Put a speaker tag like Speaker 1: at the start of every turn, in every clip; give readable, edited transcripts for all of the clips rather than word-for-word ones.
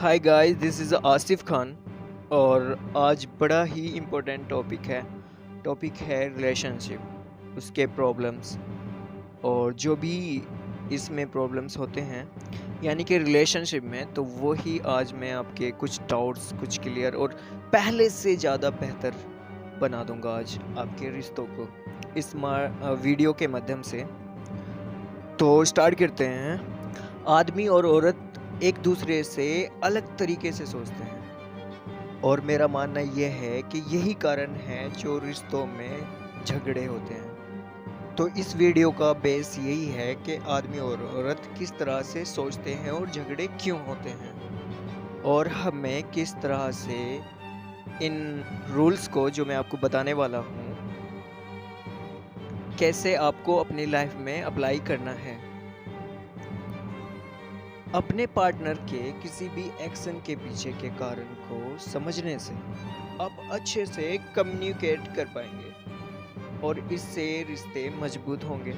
Speaker 1: Hi guys, this is Asif Khan. और आज बड़ा ही इम्पोर्टेंट टॉपिक है रिलेशनशिप, उसके प्रॉब्लम्स और जो भी इसमें प्रॉब्लम्स होते हैं यानी कि रिलेशनशिप में, तो वो ही आज मैं आपके कुछ डाउट्स कुछ क्लियर और पहले से ज़्यादा बेहतर बना दूंगा आज आपके रिश्तों को इस वीडियो के माध्यम से। तो स्टार्ट करते हैं। आदमी और औरत एक दूसरे से अलग तरीके से सोचते हैं और मेरा मानना यह है कि यही कारण है जो रिश्तों में झगड़े होते हैं। तो इस वीडियो का बेस यही है कि आदमी और औरत किस तरह से सोचते हैं और झगड़े क्यों होते हैं, और हमें किस तरह से इन रूल्स को जो मैं आपको बताने वाला हूँ कैसे आपको अपनी लाइफ में अप्लाई करना है। अपने पार्टनर के किसी भी एक्शन के पीछे के कारण को समझने से आप अच्छे से कम्युनिकेट कर पाएंगे और इससे रिश्ते मजबूत होंगे।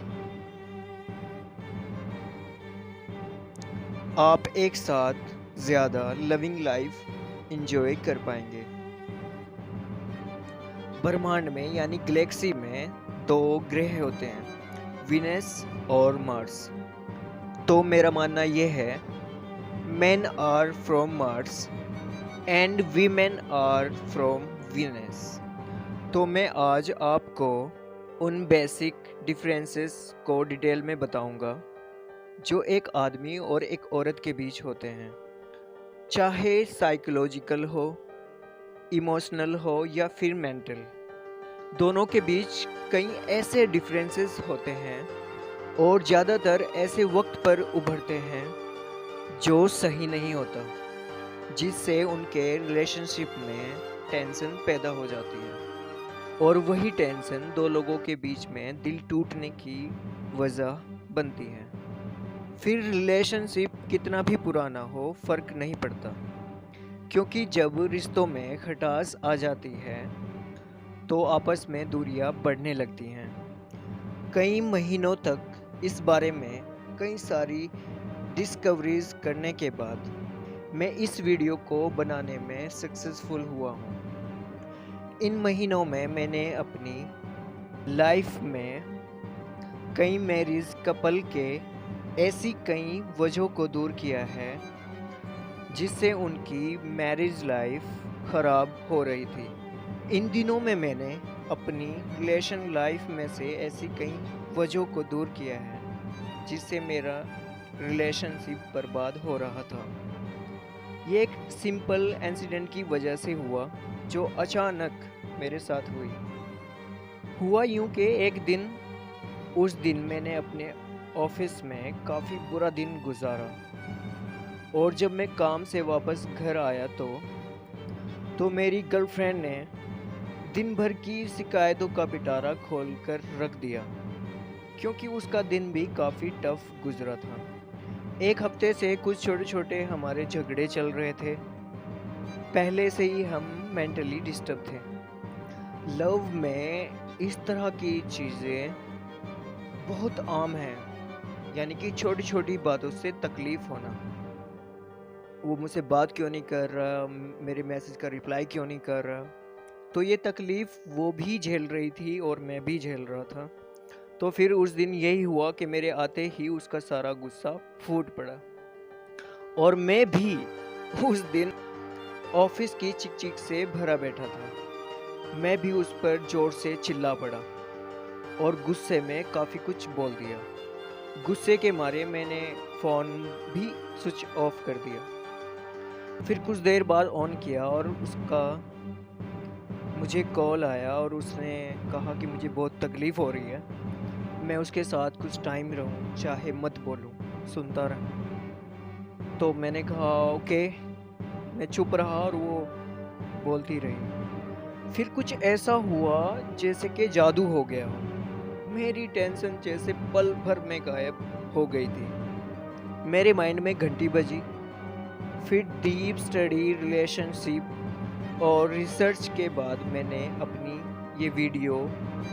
Speaker 1: आप एक साथ ज़्यादा लविंग लाइफ एंजॉय कर पाएंगे। ब्रह्मांड में यानी गैलेक्सी में दो ग्रह होते हैं, वीनस और मार्स। तो मेरा मानना यह है, men are from Mars and women are from Venus। तो मैं आज आपको उन बेसिक डिफरेंसेस को डिटेल में बताऊंगा जो एक आदमी और एक औरत के बीच होते हैं, चाहे साइकोलॉजिकल हो, इमोशनल हो या फिर मेंटल। दोनों के बीच कई ऐसे डिफरेंसेस होते हैं और ज़्यादातर ऐसे वक्त पर उभरते हैं जो सही नहीं होता, जिससे उनके रिलेशनशिप में टेंशन पैदा हो जाती है और वही टेंशन दो लोगों के बीच में दिल टूटने की वजह बनती है। फिर रिलेशनशिप कितना भी पुराना हो फर्क नहीं पड़ता, क्योंकि जब रिश्तों में खटास आ जाती है तो आपस में दूरियां बढ़ने लगती हैं। कई महीनों तक इस बारे में कई सारी डिस्कवरीज करने के बाद मैं इस वीडियो को बनाने में सक्सेसफुल हुआ हूँ। इन महीनों में मैंने अपनी लाइफ में कई मैरिज कपल के ऐसी कई वजहों को दूर किया है जिससे उनकी मैरिज लाइफ ख़राब हो रही थी। इन दिनों में मैंने अपनी रिलेशन लाइफ में से ऐसी कई वजहों को दूर किया है जिससे मेरा रिलेशनशिप बर्बाद हो रहा था। ये एक सिंपल इंसिडेंट की वजह से हुआ जो अचानक मेरे साथ हुआ यूं कि एक दिन, उस दिन मैंने अपने ऑफिस में काफ़ी बुरा दिन गुजारा और जब मैं काम से वापस घर आया तो मेरी गर्लफ्रेंड ने दिन भर की शिकायतों का पिटारा खोल कर रख दिया, क्योंकि उसका दिन भी काफ़ी टफ गुजरा था। एक हफ्ते से कुछ छोटे छोटे हमारे झगड़े चल रहे थे। पहले से ही हम मेंटली डिस्टर्ब थे। लव में इस तरह की चीज़ें बहुत आम हैं, यानी कि छोटी छोटी बातों से तकलीफ़ होना। वो मुझसे बात क्यों नहीं कर रहा, मेरे मैसेज का रिप्लाई क्यों नहीं कर रहा। तो ये तकलीफ़ वो भी झेल रही थी और मैं भी झेल रहा था। तो फिर उस दिन यही हुआ कि मेरे आते ही उसका सारा गुस्सा फूट पड़ा और मैं भी उस दिन ऑफिस की चिक चिक से भरा बैठा था। मैं भी उस पर जोर से चिल्ला पड़ा और गुस्से में काफ़ी कुछ बोल दिया। गुस्से के मारे मैंने फ़ोन भी स्विच ऑफ कर दिया। फिर कुछ देर बाद ऑन किया और उसका मुझे कॉल आया और उसने कहा कि मुझे बहुत तकलीफ़ हो रही है, मैं उसके साथ कुछ टाइम रहूं, चाहे मत बोलूं, सुनता रहा। तो मैंने कहा ओके। मैं चुप रहा और वो बोलती रही। फिर कुछ ऐसा हुआ जैसे कि जादू हो गया हो। मेरी टेंशन जैसे पल भर में गायब हो गई थी। मेरे माइंड में घंटी बजी। फिर डीप स्टडी, रिलेशनशिप और रिसर्च के बाद मैंने अपनी ये वीडियो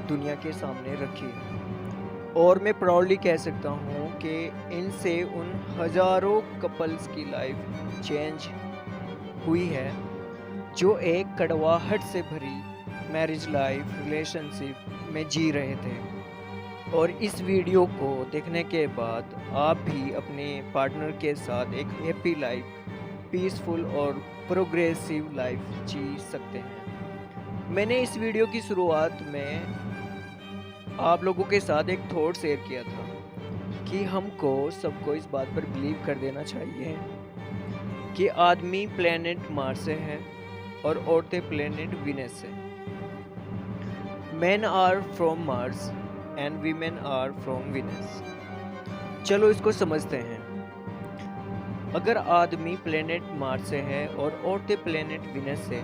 Speaker 1: दुनिया के सामने रखी और मैं प्राउडली कह सकता हूँ कि इनसे उन हज़ारों कपल्स की लाइफ चेंज हुई है, जो एक कड़वाहट से भरी मैरिज लाइफ रिलेशनशिप में जी रहे थे। और इस वीडियो को देखने के बाद आप भी अपने पार्टनर के साथ एक हैप्पी लाइफ, पीसफुल और प्रोग्रेसिव लाइफ जी सकते हैं। मैंने इस वीडियो की शुरुआत में आप लोगों के साथ एक थॉट शेयर किया था कि हमको सबको इस बात पर बिलीव कर देना चाहिए कि आदमी प्लेनेट मार्स से है और औरतें प्लेनेट विनस से। Men are from Mars and women are from Venus. चलो इसको समझते हैं। अगर आदमी प्लेनेट मार्स से है और औरतें प्लेनेट विनस से,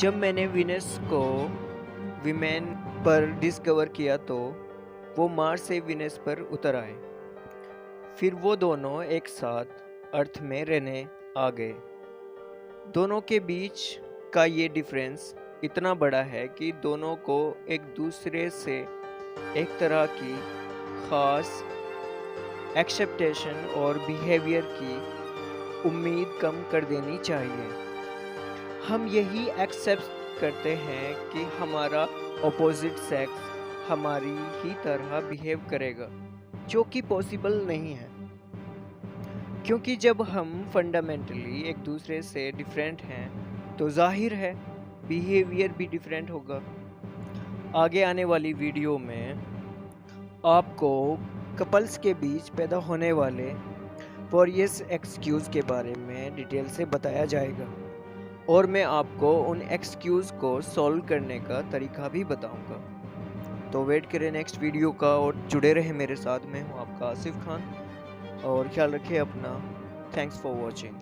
Speaker 1: जब मैंने विनस को वीमेन पर डिस्कवर किया तो वो मार्स से विनस पर उतर आए। फिर वो दोनों एक साथ अर्थ में रहने आ गए। दोनों के बीच का ये डिफरेंस इतना बड़ा है कि दोनों को एक दूसरे से एक तरह की ख़ास एक्सेप्टेशन और बिहेवियर की उम्मीद कम कर देनी चाहिए। हम यही एक्सेप्ट करते हैं कि हमारा ऑपोजिट सेक्स हमारी ही तरह बिहेव करेगा, जो कि पॉसिबल नहीं है, क्योंकि जब हम फंडामेंटली एक दूसरे से डिफरेंट हैं तो जाहिर है बिहेवियर भी डिफरेंट होगा। आगे आने वाली वीडियो में आपको कपल्स के बीच पैदा होने वाले वॉरियस एक्सक्यूज़ के बारे में डिटेल से बताया जाएगा और मैं आपको उन एक्सक्यूज़ को सॉल्व करने का तरीका भी बताऊंगा। तो वेट करें नेक्स्ट वीडियो का और जुड़े रहे मेरे साथ। मैं हूं आपका आसिफ खान और ख्याल रखें अपना। Thanks for watching.